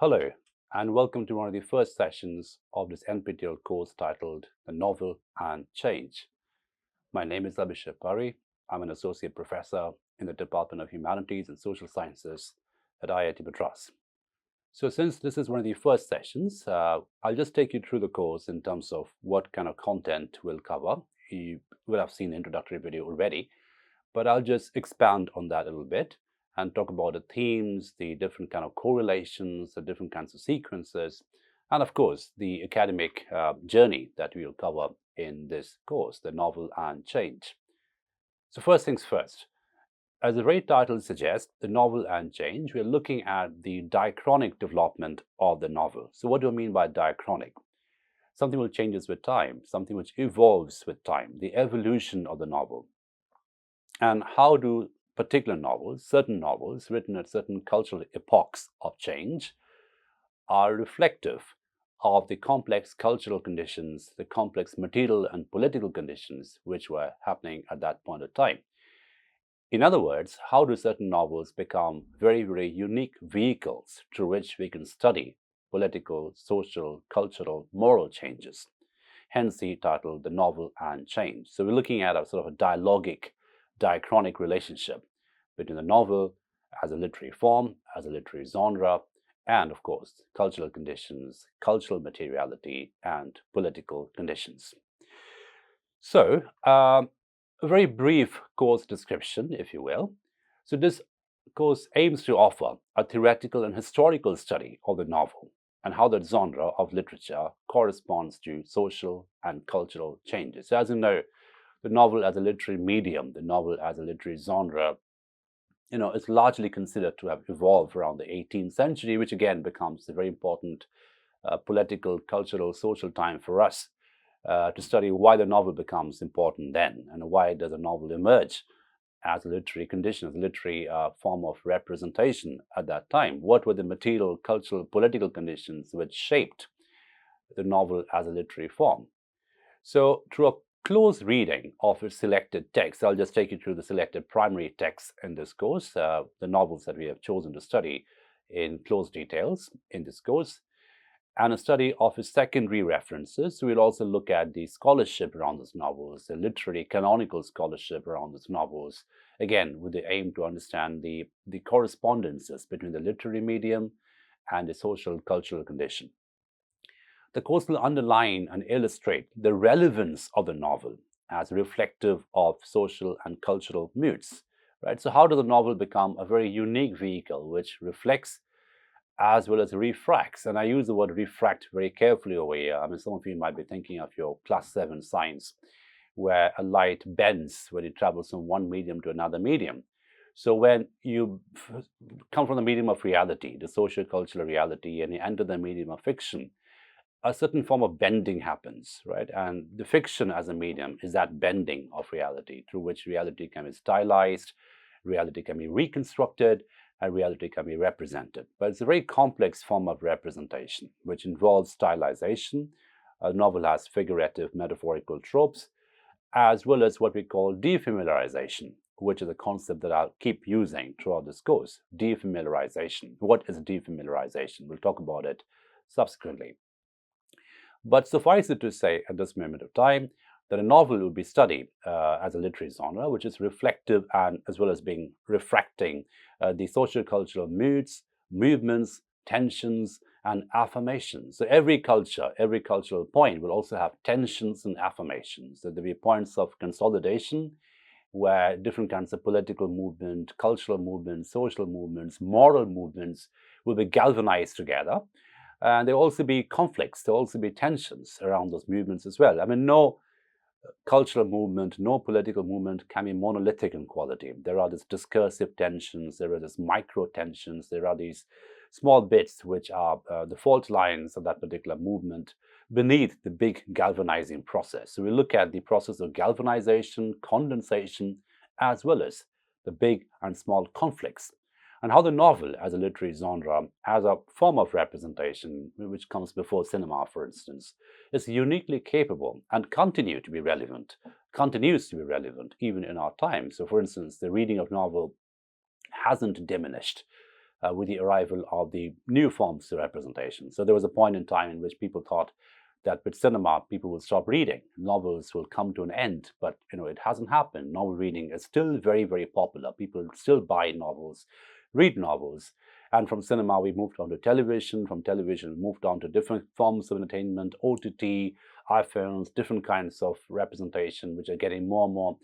Hello, and welcome to one of the first sessions of this NPTEL course titled The Novel and Change. My name is Abhishek Pari. I'm an associate professor in the Department of Humanities and Social Sciences at IIT Madras. So, since this is one of the first sessions, I'll just take you through the course in terms of what kind of content we'll cover. You will have seen the introductory video already, but I'll just expand on that a little bit and talk about the themes, the different kind of correlations, the different kinds of sequences, and of course, the academic journey that we'll cover in this course, the novel and change. So first things first, as the very title suggests, the novel and change, we're looking at the diachronic development of the novel. So what do I mean by diachronic? Something which changes with time, something which evolves with time, the evolution of the novel. And how do particular novels, certain novels written at certain cultural epochs of change, are reflective of the complex cultural conditions, the complex material and political conditions which were happening at that point of time. In other words, how do certain novels become very, very unique vehicles through which we can study political, social, cultural, moral changes? Hence the title, The Novel and Change. So we're looking at a sort of a dialogic, diachronic relationship between the novel as a literary form, as a literary genre, and of course, cultural conditions, cultural materiality, and political conditions. So, a very brief course description, if you will. So, this course aims to offer a theoretical and historical study of the novel and how that genre of literature corresponds to social and cultural changes. So, as you know, the novel as a literary medium, the novel as a literary genre, is largely considered to have evolved around the 18th century, which again becomes a very important political, cultural, social time for us to study why the novel becomes important then and why does a novel emerge as a literary condition, as a literary form of representation at that time. What were the material, cultural, political conditions which shaped the novel as a literary form? So, through a close reading of a selected text, I'll just take you through the selected primary texts in this course, the novels that we have chosen to study in close details in this course, and a study of his secondary references. So we'll also look at the scholarship around these novels, the literary canonical scholarship around these novels, again, with the aim to understand the correspondences between the literary medium and the social cultural condition. The course will underline and illustrate the relevance of the novel as reflective of social and cultural moods. Right? So, how does the novel become a very unique vehicle which reflects as well as refracts? And I use the word refract very carefully over here. I mean, some of you might be thinking of your class 7 science, where a light bends when it travels from one medium to another medium. So when you come from the medium of reality, the social cultural reality, and you enter the medium of fiction, a certain form of bending happens, right? And the fiction as a medium is that bending of reality through which reality can be stylized, reality can be reconstructed, and reality can be represented. But it's a very complex form of representation, which involves stylization. A novel has figurative, metaphorical tropes, as well as what we call defamiliarization, which is a concept that I'll keep using throughout this course. Defamiliarization. What is defamiliarization? We'll talk about it subsequently. But suffice it to say at this moment of time that a novel will be studied as a literary genre, which is reflective and as well as being refracting the social cultural moods, movements, tensions, and affirmations. So every culture, every cultural point will also have tensions and affirmations. So there'll be points of consolidation where different kinds of political movement, cultural movements, social movements, moral movements will be galvanized together. And there will also be conflicts, there will also be tensions around those movements as well. I mean, no cultural movement, no political movement can be monolithic in quality. There are these discursive tensions, there are these micro tensions, there are these small bits which are the fault lines of that particular movement beneath the big galvanizing process. So we look at the process of galvanization, condensation, as well as the big and small conflicts, and how the novel as a literary genre, as a form of representation, which comes before cinema, for instance, is uniquely capable and continues to be relevant even in our time. So, for instance, the reading of novel hasn't diminished with the arrival of the new forms of representation. So there was a point in time in which people thought that with cinema, people will stop reading. Novels will come to an end, but it hasn't happened. Novel reading is still very, very popular. People still buy novels, read novels. And from cinema, we moved on to television. From television, we moved on to different forms of entertainment, OTT, iPhones, different kinds of representation, which are getting more and more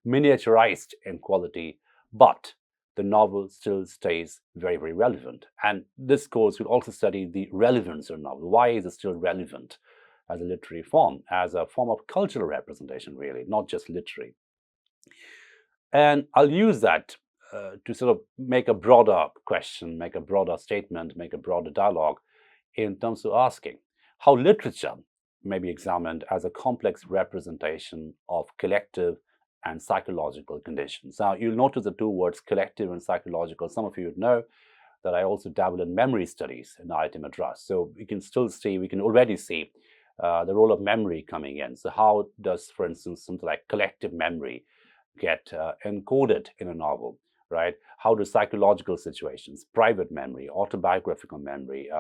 miniaturized in quality. But the novel still stays very, very relevant. And this course will also study the relevance of novel. Why is it still relevant as a literary form, as a form of cultural representation, really, not just literary? And I'll use that to sort of make a broader question, make a broader statement, make a broader dialogue in terms of asking how literature may be examined as a complex representation of collective and psychological conditions. Now, you'll notice the two words collective and psychological. Some of you would know that I also dabble in memory studies in IIT Madras. So we can already see the role of memory coming in. So how does, for instance, something like collective memory get encoded in a novel, right? How do psychological situations, private memory, autobiographical memory,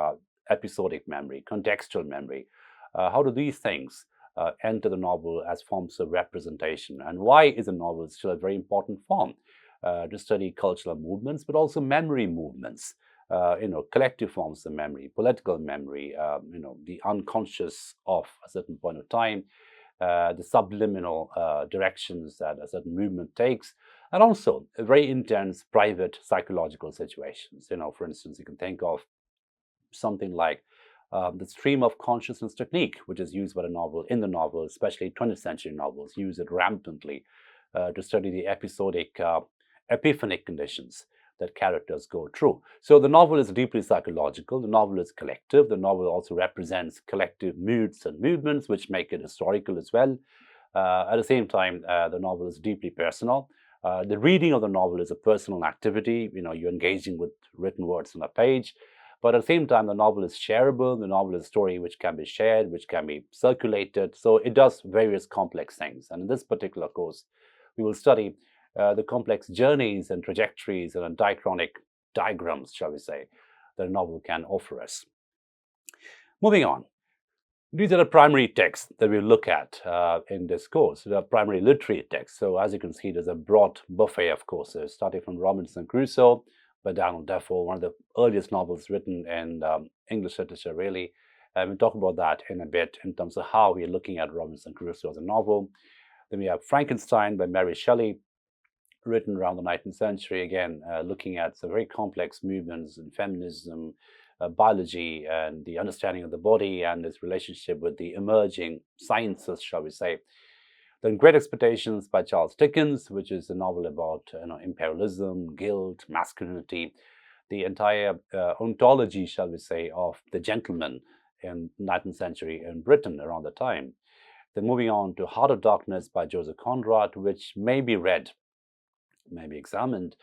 episodic memory, contextual memory, how do these things enter the novel as forms of representation? And why is a novel still a very important form to study cultural movements, but also memory movements? Collective forms of memory, political memory, the unconscious of a certain point of time, the subliminal directions that a certain movement takes, and also very intense private psychological situations. For instance, you can think of something like the stream of consciousness technique, which is used by the novel, especially 20th century novels, use it rampantly to study the episodic, epiphanic conditions that characters go through. So the novel is deeply psychological, the novel is collective, the novel also represents collective moods and movements, which make it historical as well. At the same time, the novel is deeply personal. The reading of the novel is a personal activity. You're engaging with written words on a page. But at the same time, the novel is shareable. The novel is a story which can be shared, which can be circulated. So it does various complex things. And in this particular course, we will study the complex journeys and trajectories and diachronic diagrams, shall we say, that a novel can offer us. Moving on. These are the primary texts that we look at in this course. They are primary literary texts. So as you can see, there's a broad buffet of courses, starting from Robinson Crusoe by Daniel Defoe, one of the earliest novels written in English literature, really. And we'll talk about that in a bit in terms of how we're looking at Robinson Crusoe as a novel. Then we have Frankenstein by Mary Shelley, written around the 19th century, again, looking at some very complex movements in feminism, biology, and the understanding of the body and its relationship with the emerging sciences, shall we say. Then Great Expectations by Charles Dickens, which is a novel about imperialism, guilt, masculinity, the entire ontology, shall we say, of the gentleman in 19th century in Britain around the time. Then moving on to Heart of Darkness by Joseph Conrad, which may be read, may be examined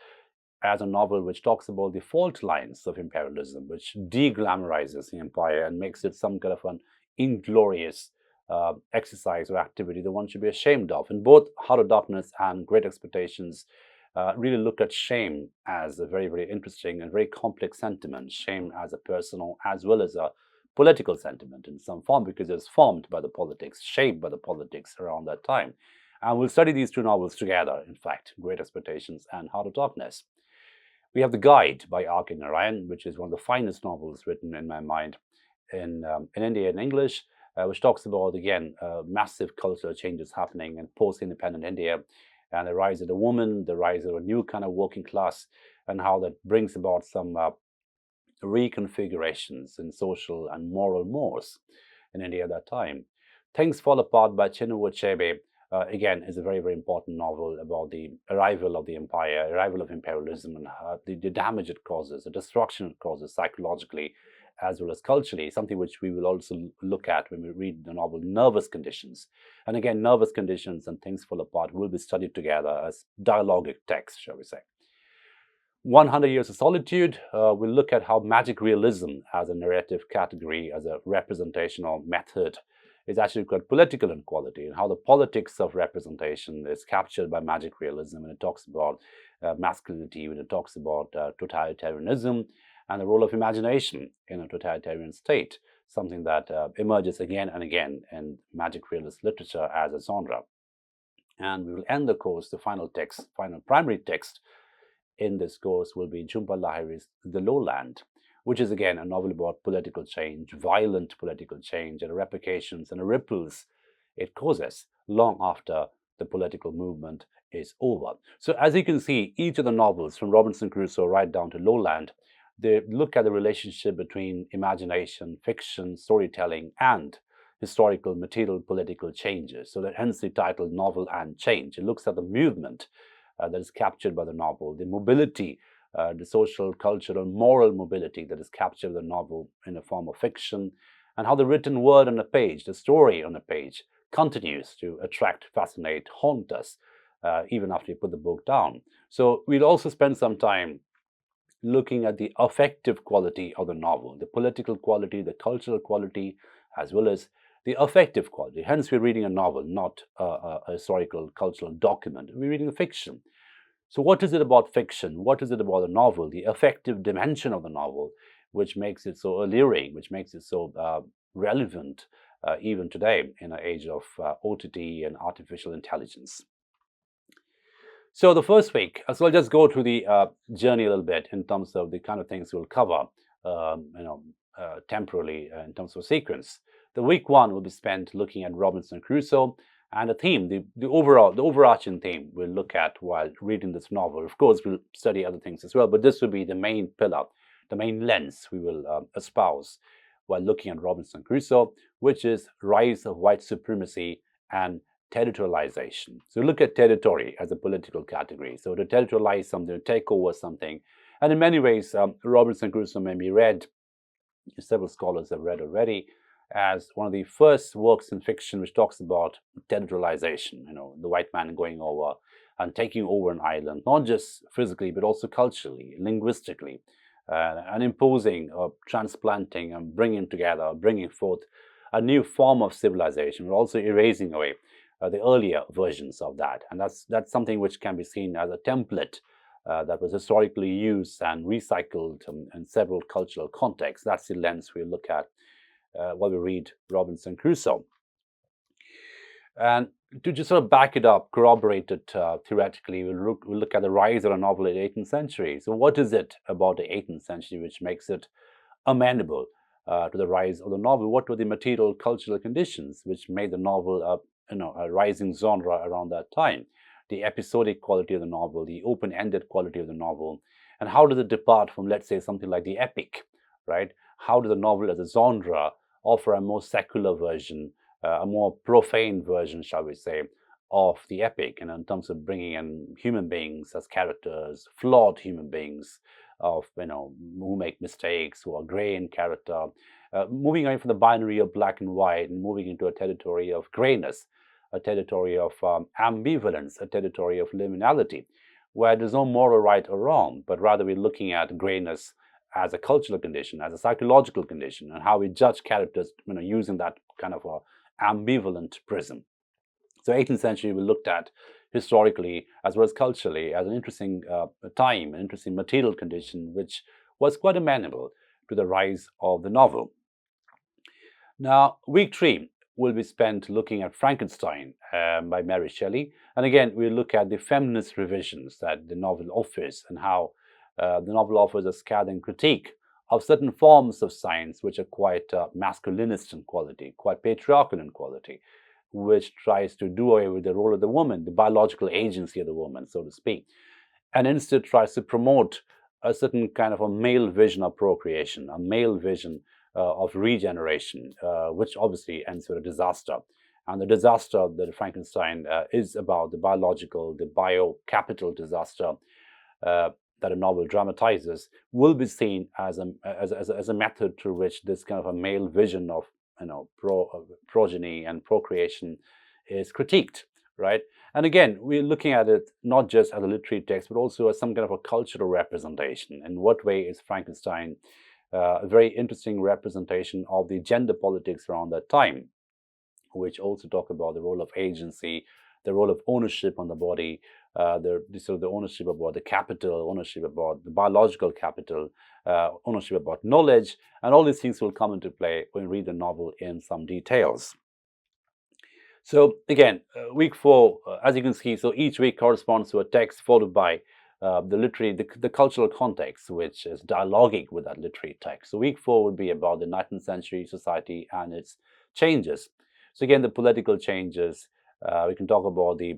as a novel which talks about the fault lines of imperialism, which de-glamorizes the empire and makes it some kind of an inglorious exercise or activity that one should be ashamed of. And both Heart of Darkness and Great Expectations really look at shame as a very, very interesting and very complex sentiment, shame as a personal as well as a political sentiment in some form, because it's formed by the politics, shaped by the politics around that time. And we'll study these two novels together, in fact, Great Expectations and Heart of Darkness. We have The Guide by R.K. Narayan, which is one of the finest novels written in my mind in India in English, which talks about, again, massive cultural changes happening in post-independent India, and the rise of the woman, the rise of a new kind of working class, and how that brings about some reconfigurations in social and moral mores in India at that time. Things Fall Apart by Chinua Achebe, again, is a very, very important novel about the arrival of the empire, arrival of imperialism, and the damage it causes, the destruction it causes psychologically as well as culturally, something which we will also look at when we read the novel Nervous Conditions. And again, Nervous Conditions and Things Fall Apart will be studied together as dialogic texts, shall we say. 100 Years of Solitude will look at how magic realism as a narrative category, as a representational method, is actually quite political inequality and how the politics of representation is captured by magic realism when it talks about masculinity, when it talks about totalitarianism and the role of imagination in a totalitarian state, something that emerges again and again in magic realist literature as a genre. And we will end the course, the final primary text in this course will be Jhumpa Lahiri's The Lowland, which is again a novel about political change, violent political change, and the repercussions and the ripples it causes long after the political movement is over. So as you can see, each of the novels from Robinson Crusoe right down to Lowland, they look at the relationship between imagination, fiction, storytelling, and historical, material, political changes. So that hence the title Novel and Change. It looks at the movement that is captured by the novel, the mobility, the social, cultural, moral mobility that is captured by the novel in the form of fiction, and how the written word on a page, the story on a page, continues to attract, fascinate, haunt us, even after you put the book down. So we'll also spend some time looking at the affective quality of the novel, the political quality, the cultural quality, as well as the affective quality. Hence, we're reading a novel, not a historical, cultural document. We're reading a fiction. So what is it about fiction? What is it about the novel, the affective dimension of the novel, which makes it so alluring, which makes it so relevant even today in an age of OTT and artificial intelligence? So the first week, so I'll just go through the journey a little bit in terms of the kind of things we'll cover, temporarily in terms of sequence. The week one will be spent looking at Robinson Crusoe and the theme, the overarching theme we'll look at while reading this novel. Of course, we'll study other things as well, but this will be the main pillar, the main lens we will espouse while looking at Robinson Crusoe, which is rise of white supremacy and territorialization. So look at territory as a political category. So to territorialize something, to take over something. And in many ways, Robinson Crusoe may be read, several scholars have read already, as one of the first works in fiction which talks about territorialization, the white man going over and taking over an island, not just physically, but also culturally, linguistically, and imposing, transplanting, and bringing together, bringing forth a new form of civilization, but also erasing away the earlier versions of that. And that's something which can be seen as a template that was historically used and recycled in several cultural contexts. That's the lens we look at while we read Robinson Crusoe. And to just sort of back it up, corroborate it theoretically, we'll look at the rise of a novel in the 18th century. So what is it about the 18th century which makes it amenable to the rise of the novel? What were the material cultural conditions which made the novel a rising genre around that time? The episodic quality of the novel, the open-ended quality of the novel, and how does it depart from, let's say, something like the epic, right? How does the novel as a genre offer a more secular version, a more profane version, shall we say, of the epic, and in terms of bringing in human beings as characters, flawed human beings, of who make mistakes, who are grey in character, moving away from the binary of black and white and moving into a territory of greyness, a territory of ambivalence, a territory of liminality, where there's no moral right or wrong, but rather we're looking at greyness as a cultural condition, as a psychological condition, and how we judge characters, using that kind of a ambivalent prism. So 18th century we looked at historically as well as culturally as an interesting time, an interesting material condition, which was quite amenable to the rise of the novel. Now, week 3 will be spent looking at Frankenstein by Mary Shelley. And again, we'll look at the feminist revisions that the novel offers and how the novel offers a scathing critique of certain forms of science which are quite masculinist in quality, quite patriarchal in quality, which tries to do away with the role of the woman, the biological agency of the woman, so to speak, and instead tries to promote a certain kind of a male vision of procreation, a male vision of regeneration, which obviously ends with a disaster. And the disaster that Frankenstein is about, the biological, the bio-capital disaster that a novel dramatizes, will be seen as a method through which this kind of a male vision of progeny and procreation is critiqued, right? And again, we're looking at it not just as a literary text, but also as some kind of a cultural representation. In what way is Frankenstein a very interesting representation of the gender politics around that time? which also talk about the role of agency, the role of ownership on the body, the ownership about the capital, ownership about the biological capital, ownership about knowledge, and all these things will come into play when you read the novel in some details. So again, week 4, as you can see, so each week corresponds to a text followed by the cultural context, which is dialoguing with that literary text. So week 4 would be about the 19th century society and its changes. So again, the political changes. We can talk about the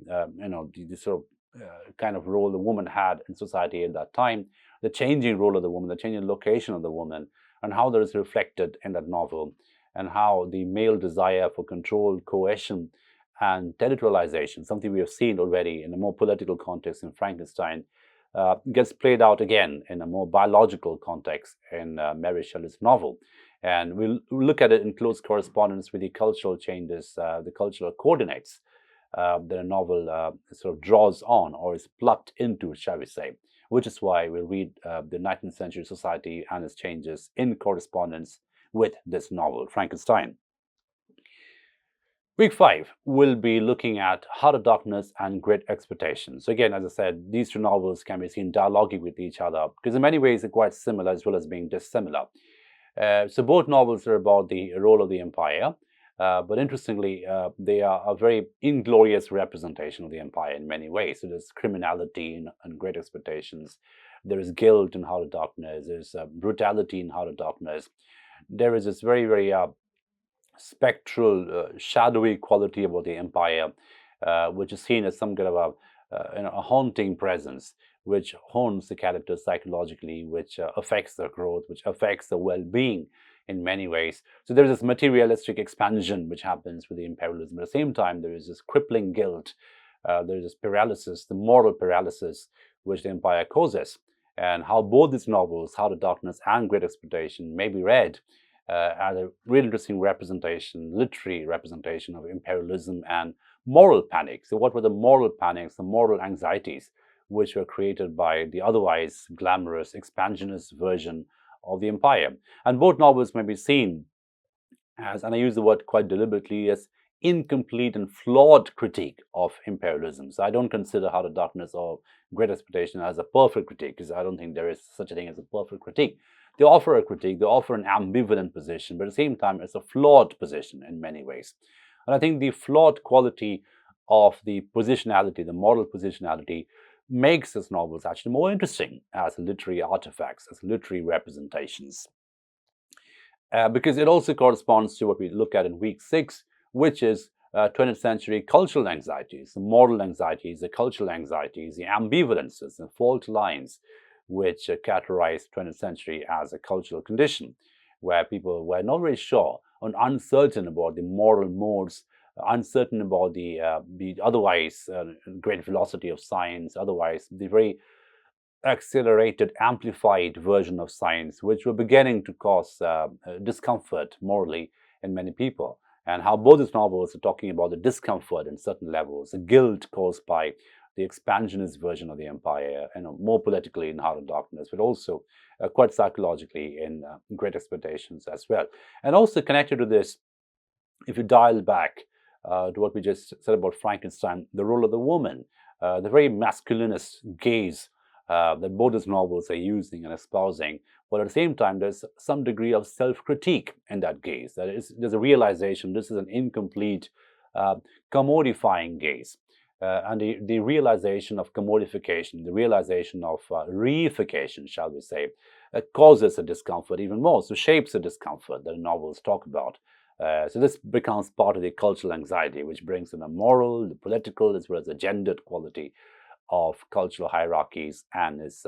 sort of kind of role the woman had in society at that time, the changing role of the woman, the changing location of the woman, and how that is reflected in that novel, and how the male desire for control, coercion, and territorialization, something we have seen already in a more political context in Frankenstein, gets played out again in a more biological context in Mary Shelley's novel. And we'll look at it in close correspondence with the cultural changes, the cultural coordinates that a novel sort of draws on or is plucked into, shall we say, which is why we'll read the 19th century society and its changes in correspondence with this novel, Frankenstein. Week 5 will be looking at Heart of Darkness and Great Expectations. So again, as I said, these two novels can be seen dialoguing with each other because in many ways they're quite similar as well as being dissimilar. So both novels are about the role of the empire, but interestingly, they are a very inglorious representation of the empire in many ways. So there's criminality in Great Expectations, there is guilt in Heart of Darkness, there's brutality in Heart of Darkness. There is this very, very spectral, shadowy quality about the empire, which is seen as some kind of a haunting presence, which haunts the characters psychologically, which affects their growth, which affects their well-being in many ways. So there is this materialistic expansion which happens with the imperialism. At the same time, there is this crippling guilt, there is this paralysis, the moral paralysis, which the empire causes. And how both these novels, Heart of Darkness and Great Expectation, may be read as a really interesting representation, literary representation of imperialism and moral panic. So what were the moral panics, the moral anxieties, which were created by the otherwise glamorous, expansionist version of the empire? And both novels may be seen as, and I use the word quite deliberately, as incomplete and flawed critique of imperialism. So I don't consider Heart of Darkness or Great Expectation as a perfect critique, because I don't think there is such a thing as a perfect critique. They offer a critique, they offer an ambivalent position, but at the same time, it's a flawed position in many ways. And I think the flawed quality of the positionality, the moral positionality, makes these novels actually more interesting as literary artifacts, as literary representations. Because it also corresponds to what we look at in week 6, which is 20th century cultural anxieties, the moral anxieties, the cultural anxieties, the ambivalences, the fault lines, which characterized 20th century as a cultural condition, where people were not very sure and uncertain about the moral modes, uncertain about the otherwise great velocity of science, otherwise the very accelerated, amplified version of science, which were beginning to cause discomfort morally in many people. And how both these novels are talking about the discomfort in certain levels, the guilt caused by the expansionist version of the empire, more politically in Heart of Darkness, but also quite psychologically in Great Expectations as well. And also connected to this, if you dial back to what we just said about Frankenstein, the role of the woman, the very masculinist gaze that both these novels are using and espousing, but at the same time, there's some degree of self-critique in that gaze. There's a realization this is an incomplete, commodifying gaze. And the realization of commodification, the realization of reification, shall we say, causes a discomfort even more, so shapes a discomfort that novels talk about. So this becomes part of the cultural anxiety, which brings in the moral, the political, as well as the gendered quality of cultural hierarchies and its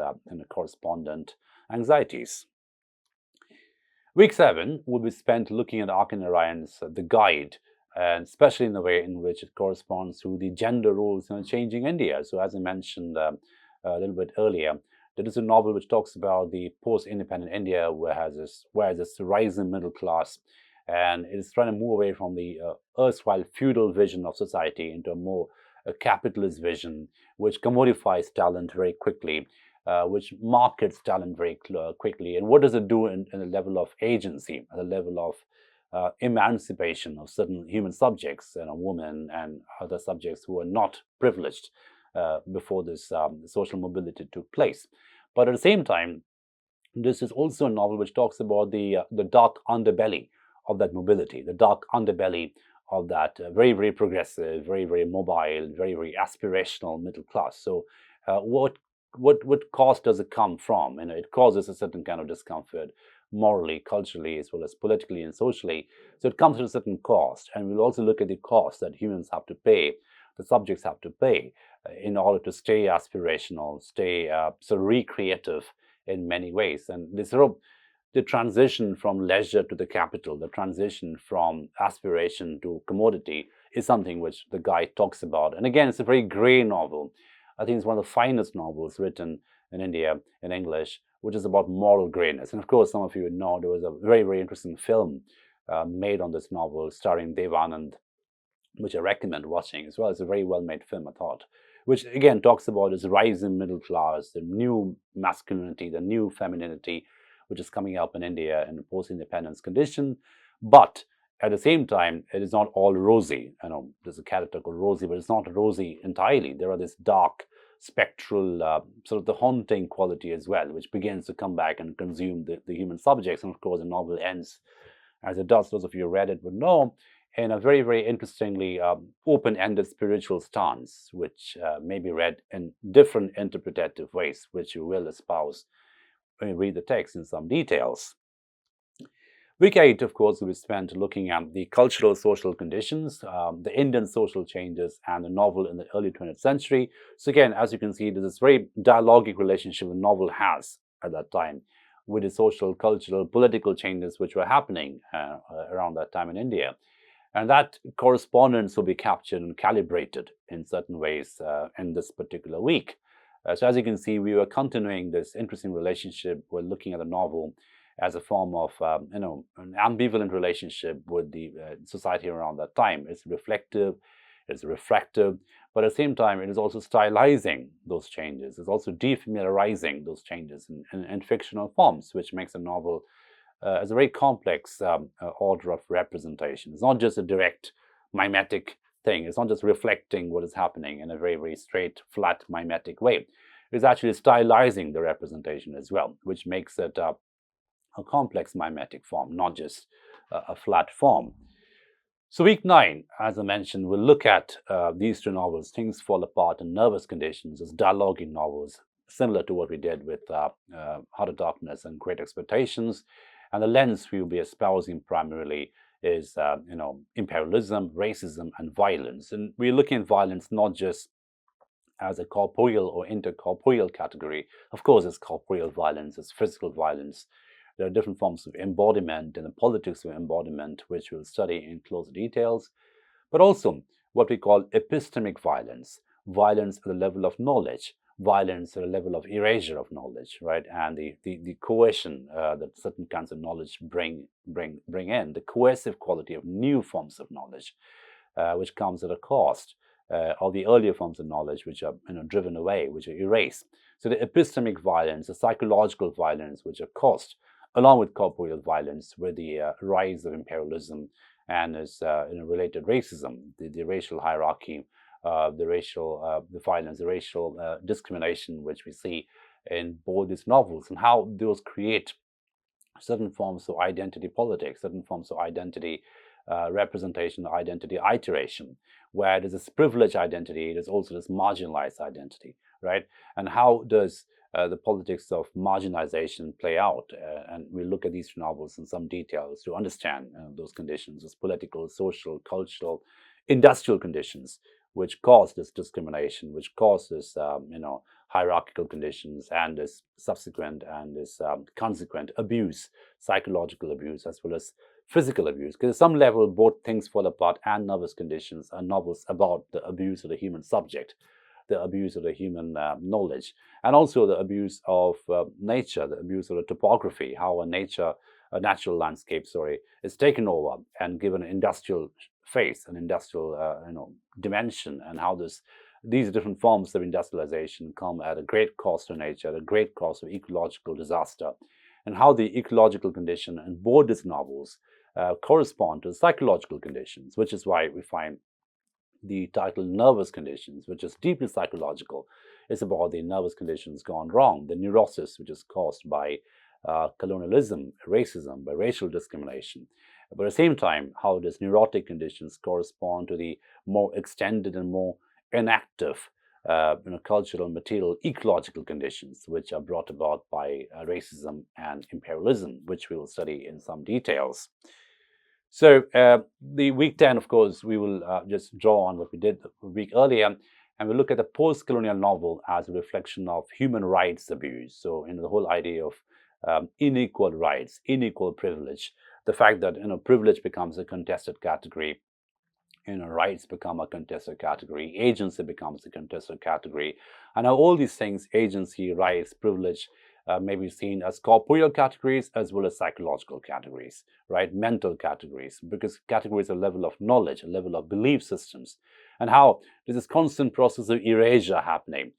correspondent anxieties. Week 7 will be spent looking at Arkin Narayan's The Guide, and especially in the way in which it corresponds to the gender roles in a changing India. So as I mentioned a little bit earlier, there is a novel which talks about the post-independent India, where there's this rising middle class, and it is trying to move away from the erstwhile feudal vision of society into a more capitalist vision, which commodifies talent very quickly, which markets talent very quickly. And what does it do in a level of agency, at a level of emancipation of certain human subjects, women and other subjects who were not privileged before this social mobility took place. But at the same time, this is also a novel which talks about the dark underbelly of that mobility, the dark underbelly of that very, very progressive, very, very mobile, very, very aspirational middle class. So, what cost does it come from? It causes a certain kind of discomfort, morally, culturally, as well as politically and socially. So it comes at a certain cost, and we'll also look at the cost that humans have to pay, the subjects have to pay, in order to stay aspirational, stay sort of recreative in many ways. And this sort of the transition from leisure to the capital, the transition from aspiration to commodity, is something which the guy talks about. And again, it's a very grey novel. I think it's one of the finest novels written in India in English, which is about moral greyness. And of course, some of you know there was a very, very interesting film made on this novel starring Dev Anand, which I recommend watching as well. It's a very well-made film, I thought, which again talks about this rising middle class, the new masculinity, the new femininity, which is coming up in India in a post-independence condition. But at the same time, it is not all rosy. There's a character called Rosie, but it's not rosy entirely. There are this dark, spectral, sort of the haunting quality as well, which begins to come back and consume the human subjects. And of course, the novel ends as it does. Those of you who read it would know, in a very, very interestingly open-ended spiritual stance, which may be read in different interpretative ways, which you will espouse when you read the text in some details. Week 8, of course, will be spent looking at the cultural social conditions, the Indian social changes, and the novel in the early 20th century. So again, as you can see, there's this very dialogic relationship the novel has at that time with the social, cultural, political changes which were happening around that time in India. And that correspondence will be captured and calibrated in certain ways in this particular week. So as you can see, we were continuing this interesting relationship. We're looking at the novel as a form of, an ambivalent relationship with the society around that time. It's reflective, it's refractive, but at the same time, it is also stylizing those changes. It's also defamiliarizing those changes in fictional forms, which makes a novel as a very complex order of representation. It's not just a direct mimetic thing. It's not just reflecting what is happening in a very, very straight, flat, mimetic way. It's actually stylizing the representation as well, which makes it a complex mimetic form, not just a flat form. So week 9, as I mentioned, we'll look at these two novels, Things Fall Apart and Nervous Conditions, as dialoguing novels, similar to what we did with Heart of Darkness and Great Expectations. And the lens we will be espousing primarily is, imperialism, racism, and violence. And we're looking at violence not just as a corporeal or intercorporeal category. Of course, it's corporeal violence, it's physical violence. There are different forms of embodiment and the politics of embodiment, which we'll study in close details, but also what we call epistemic violence, violence at the level of knowledge, violence at a level of erasure of knowledge, right? And the coercion that certain kinds of knowledge bring in, the coercive quality of new forms of knowledge, which comes at a cost of the earlier forms of knowledge, which are driven away, which are erased. So the epistemic violence, the psychological violence, which are caused along with corporeal violence, with the rise of imperialism and its related racism, the racial hierarchy, the violence, the racial discrimination, which we see in both these novels, and how those create certain forms of identity politics, certain forms of identity representation, identity iteration, where there's this privileged identity, there's also this marginalized identity, right? And how does the politics of marginalization play out? And we look at these two novels in some details to understand those conditions, those political, social, cultural, industrial conditions, which cause this discrimination, which causes hierarchical conditions and this subsequent and this consequent abuse, psychological abuse, as well as physical abuse. Because at some level, both Things Fall Apart and Nervous Conditions are novels about the abuse of the human subject, the abuse of the human knowledge, and also the abuse of nature, the abuse of the topography, how a natural landscape, is taken over and given an industrial face, an industrial dimension, and how these different forms of industrialization come at a great cost to nature, at a great cost of ecological disaster, and how the ecological condition in both these novels correspond to psychological conditions, which is why we find the title nervous conditions, which is deeply psychological. It's about the nervous conditions gone wrong, the neurosis, which is caused by colonialism, racism, by racial discrimination. But at the same time, how these neurotic conditions correspond to the more extended and more inactive cultural, material, ecological conditions, which are brought about by racism and imperialism, which we will study in some details. So the week 10, of course, we will just draw on what we did the week earlier, and we'll look at the post-colonial novel as a reflection of human rights abuse. So, the whole idea of unequal rights, unequal privilege, the fact that privilege becomes a contested category, rights become a contested category, agency becomes a contested category, and now all these things, agency, rights, privilege, may be seen as corporeal categories as well as psychological categories, right? Mental categories, because categories are a level of knowledge, a level of belief systems, and how there's this constant process of erasure happening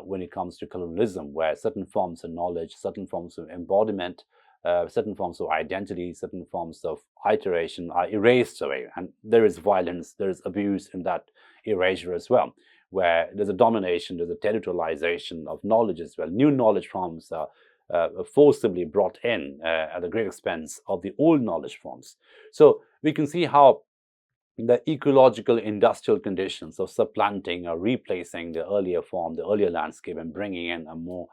when it comes to colonialism, where certain forms of knowledge, certain forms of embodiment, certain forms of identity, certain forms of iteration are erased away. And there is violence, there is abuse in that erasure as well, where there's a domination, there's a territorialization of knowledge as well. New knowledge forms are forcibly brought in at the great expense of the old knowledge forms. So we can see how the ecological industrial conditions of supplanting or replacing the earlier form, the earlier landscape, and bringing in a more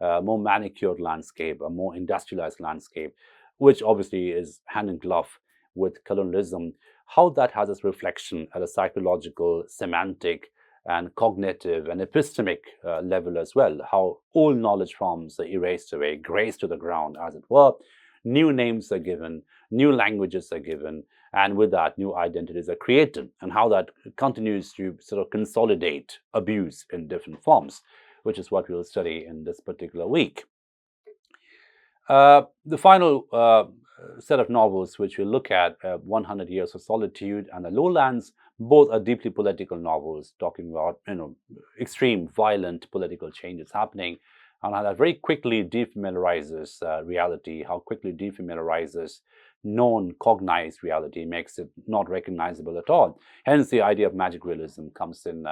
manicured landscape, a more industrialized landscape, which obviously is hand in glove with colonialism, how that has its reflection at a psychological, semantic, and cognitive and epistemic level as well, how old knowledge forms are erased away, grazed to the ground, as it were. New names are given, new languages are given, and with that, new identities are created, and how that continues to sort of consolidate abuse in different forms, which is what we'll study in this particular week. The final set of novels which we'll look at, 100 Years of Solitude and The Lowlands, both are deeply political novels talking about extreme violent political changes happening, and how that very quickly defamiliarizes reality, how quickly defamiliarizes known, cognized reality, makes it not recognizable at all. Hence, the idea of magic realism comes in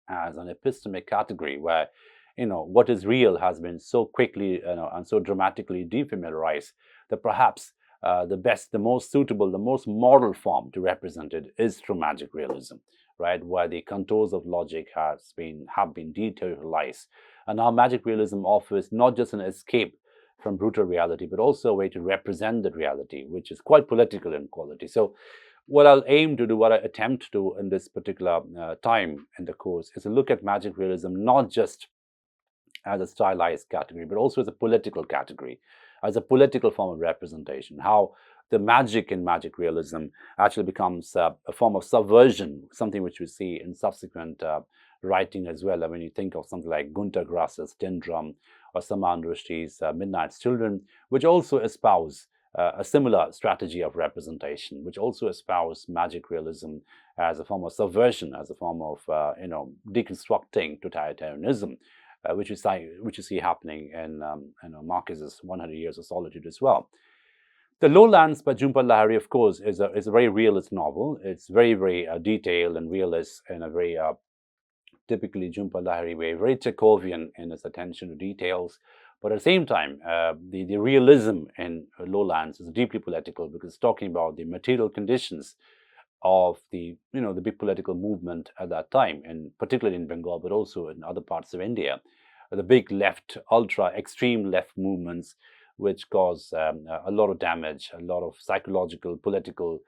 as an epistemic category, where what is real has been so quickly and so dramatically defamiliarized that perhaps the best, the most suitable, the most model form to represent it is through magic realism, right? Where the contours of logic have been deteriorized, and now magic realism offers not just an escape from brutal reality, but also a way to represent that reality, which is quite political in quality. So what I'll aim to do, what I attempt to do in this particular time in the course, is to look at magic realism not just as a stylized category, but also as a political category, as a political form of representation, how the magic in magic realism actually becomes a form of subversion, something which we see in subsequent writing as well. When you think of something like Gunter Grass's Tin Drum or Salman Rushdie's Midnight's Children, which also espouse a similar strategy of representation, which also espouse magic realism as a form of subversion, as a form of deconstructing totalitarianism, which you see happening in Marquez's 100 Years of Solitude as well. The Lowlands by Jhumpa Lahiri, of course, is a very realist novel. It's very, very detailed and realist in a very typically Jhumpa Lahiri way, very Chekhovian in its attention to details. But at the same time, the realism in Lowlands is deeply political, because it's talking about the material conditions of the big political movement at that time, and particularly in Bengal, but also in other parts of India, the big left, ultra extreme left movements, which cause a lot of damage, a lot of psychological, political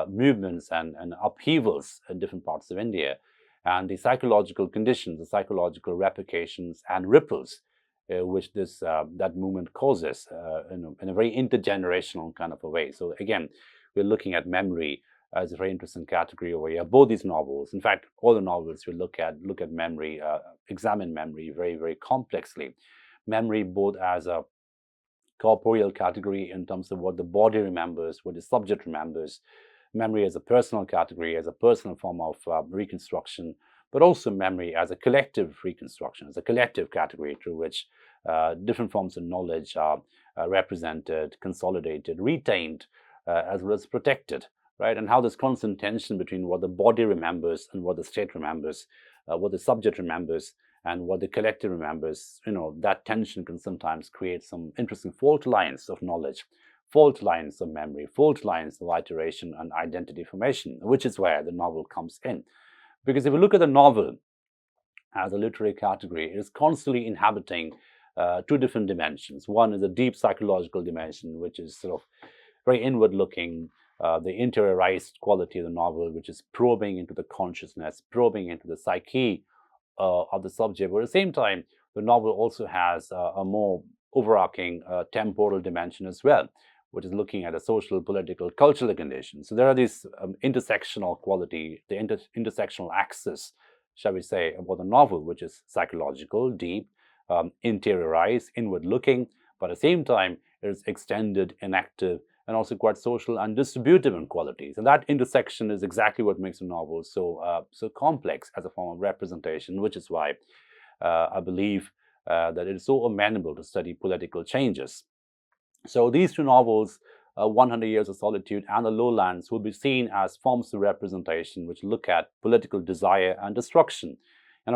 movements and upheavals in different parts of India, and the psychological conditions, the psychological replications and ripples which that movement causes in a very intergenerational kind of a way. So again, we're looking at memory as a very interesting category over here. Both these novels, in fact, all the novels we look at memory, examine memory very, very complexly. Memory both as a corporeal category in terms of what the body remembers, what the subject remembers, memory as a personal category, as a personal form of reconstruction, but also memory as a collective reconstruction, as a collective category through which different forms of knowledge are represented, consolidated, retained, as well as protected, right? And how this constant tension between what the body remembers and what the state remembers, what the subject remembers and what the collective remembers, that tension can sometimes create some interesting fault lines of knowledge, fault lines of memory, fault lines of iteration and identity formation, which is where the novel comes in. Because if you look at the novel as a literary category, it is constantly inhabiting two different dimensions. One is a deep psychological dimension, which is sort of very inward looking, the interiorized quality of the novel, which is probing into the consciousness, probing into the psyche of the subject. But at the same time, the novel also has a more overarching temporal dimension as well, which is looking at the social, political, cultural conditions. So there are these intersectional quality, the intersectional axis, shall we say, about the novel, which is psychological, deep, interiorized, inward looking, but at the same time, it is extended, inactive, and also quite social and distributive in qualities. And that intersection is exactly what makes a novel so complex as a form of representation, which is why I believe that it is so amenable to study political changes. So these two novels, 100 Years of Solitude and The Lowlands, will be seen as forms of representation which look at political desire and destruction.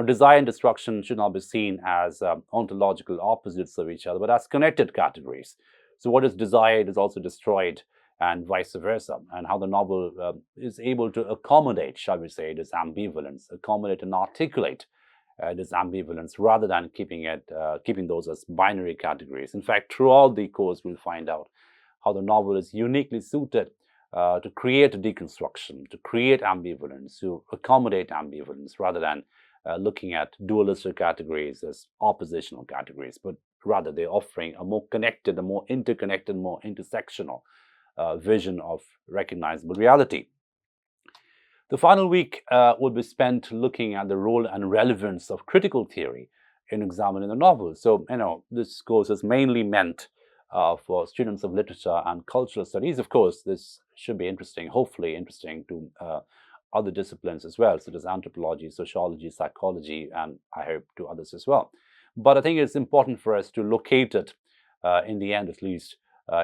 Desire and destruction should not be seen as ontological opposites of each other, but as connected categories. So what is desired is also destroyed, and vice versa, and how the novel is able to accommodate, shall we say, this ambivalence, accommodate and articulate this ambivalence rather than keeping those as binary categories. In fact, throughout the course, we'll find out how the novel is uniquely suited to create a deconstruction, to create ambivalence, to accommodate ambivalence rather than looking at dualistic categories as oppositional categories, but rather they're offering a more connected, a more interconnected, more intersectional vision of recognizable reality. The final week will be spent looking at the role and relevance of critical theory in examining the novel. So, this course is mainly meant for students of literature and cultural studies. Of course, this should be interesting, hopefully interesting to other disciplines as well, such as anthropology, sociology, psychology, and I hope to others as well. But I think it's important for us to locate it in the end, at least,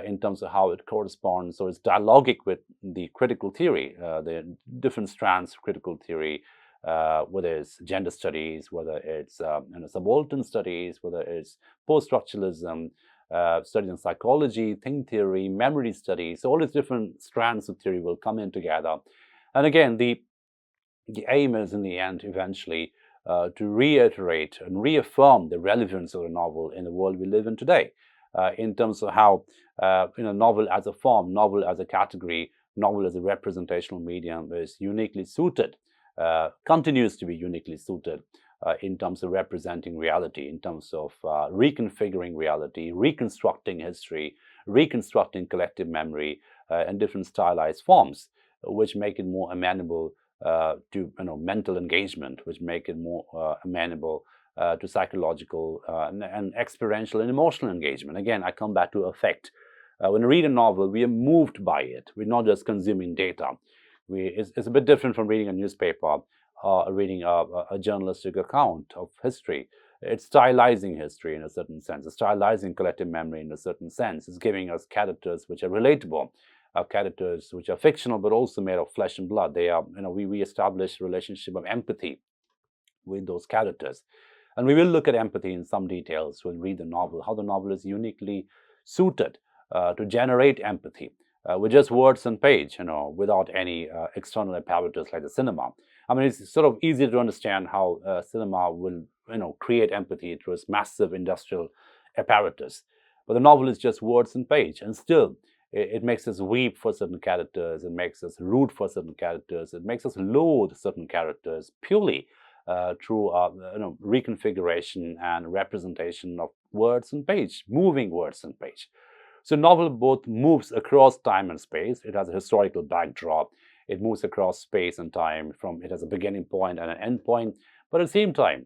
in terms of how it corresponds or is dialogic with the critical theory, the different strands of critical theory, whether it's gender studies, whether it's subaltern studies, whether it's post-structuralism, studies in psychology, thing theory, memory studies. So all these different strands of theory will come in together. And again, the aim is in the end, eventually, to reiterate and reaffirm the relevance of the novel in the world we live in today, in terms of how novel as a form, novel as a category, novel as a representational medium is uniquely suited, continues to be uniquely suited in terms of representing reality, in terms of reconfiguring reality, reconstructing history, reconstructing collective memory in different stylized forms, which make it more amenable to mental engagement, which make it more amenable to psychological and experiential and emotional engagement. Again, I come back to affect. When we read a novel, we are moved by it. We're not just consuming data. It's a bit different from reading a newspaper or reading a journalistic account of history. It's stylizing history in a certain sense. It's stylizing collective memory in a certain sense. It's giving us characters which are relatable, characters which are fictional but also made of flesh and blood. They are, we establish a relationship of empathy with those characters. And we will look at empathy in some details. We'll read the novel, how the novel is uniquely suited to generate empathy with just words and page, without any external apparatus like the cinema. I mean, it's sort of easy to understand how cinema will, create empathy through its massive industrial apparatus. But the novel is just words and page, and still, it makes us weep for certain characters. It makes us root for certain characters. It makes us loathe certain characters purely through reconfiguration and representation of words and page, moving words and page. So novel both moves across time and space. It has a historical backdrop. It moves across space and time. It has a beginning point and an end point. But at the same time,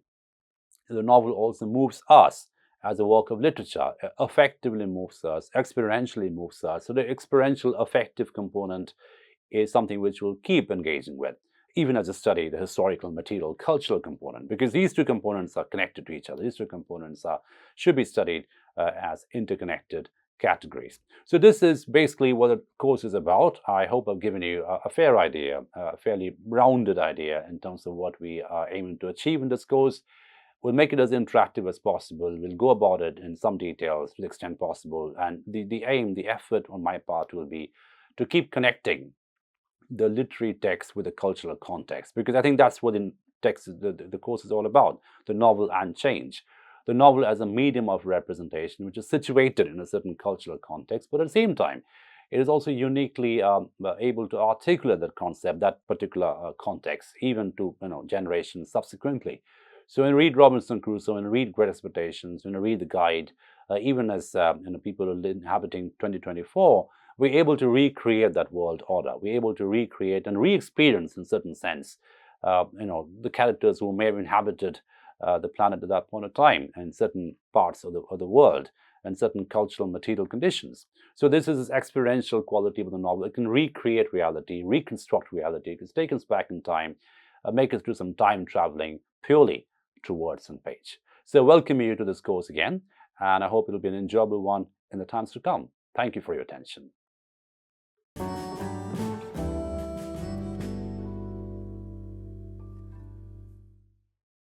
the novel also moves us as a work of literature, affectively moves us, experientially moves us. So the experiential affective component is something which we'll keep engaging with, even as a study, the historical, material, cultural component, because these two components are connected to each other. These two components should be studied as interconnected categories. So this is basically what the course is about. I hope I've given you a fair idea, a fairly rounded idea in terms of what we are aiming to achieve in this course. We'll make it as interactive as possible. We'll go about it in some details to the extent possible. And the aim, the effort on my part will be to keep connecting the literary text with the cultural context, because I think that's what the course is all about, the novel and change. The novel as a medium of representation, which is situated in a certain cultural context, but at the same time, it is also uniquely able to articulate that concept, that particular context, even to generations subsequently. So when you read Robinson Crusoe, when you read Great Expectations, when you read The Guide, even as people are inhabiting 2024, we're able to recreate that world order. We're able to recreate and re-experience, in certain sense, the characters who may have inhabited the planet at that point of time in certain parts of the world and certain cultural material conditions. So this is this experiential quality of the novel. It can recreate reality, reconstruct reality. It can take us back in time, make us do some time traveling purely through words and page. So welcome you to this course again, and I hope it'll be an enjoyable one in the times to come. Thank you for your attention.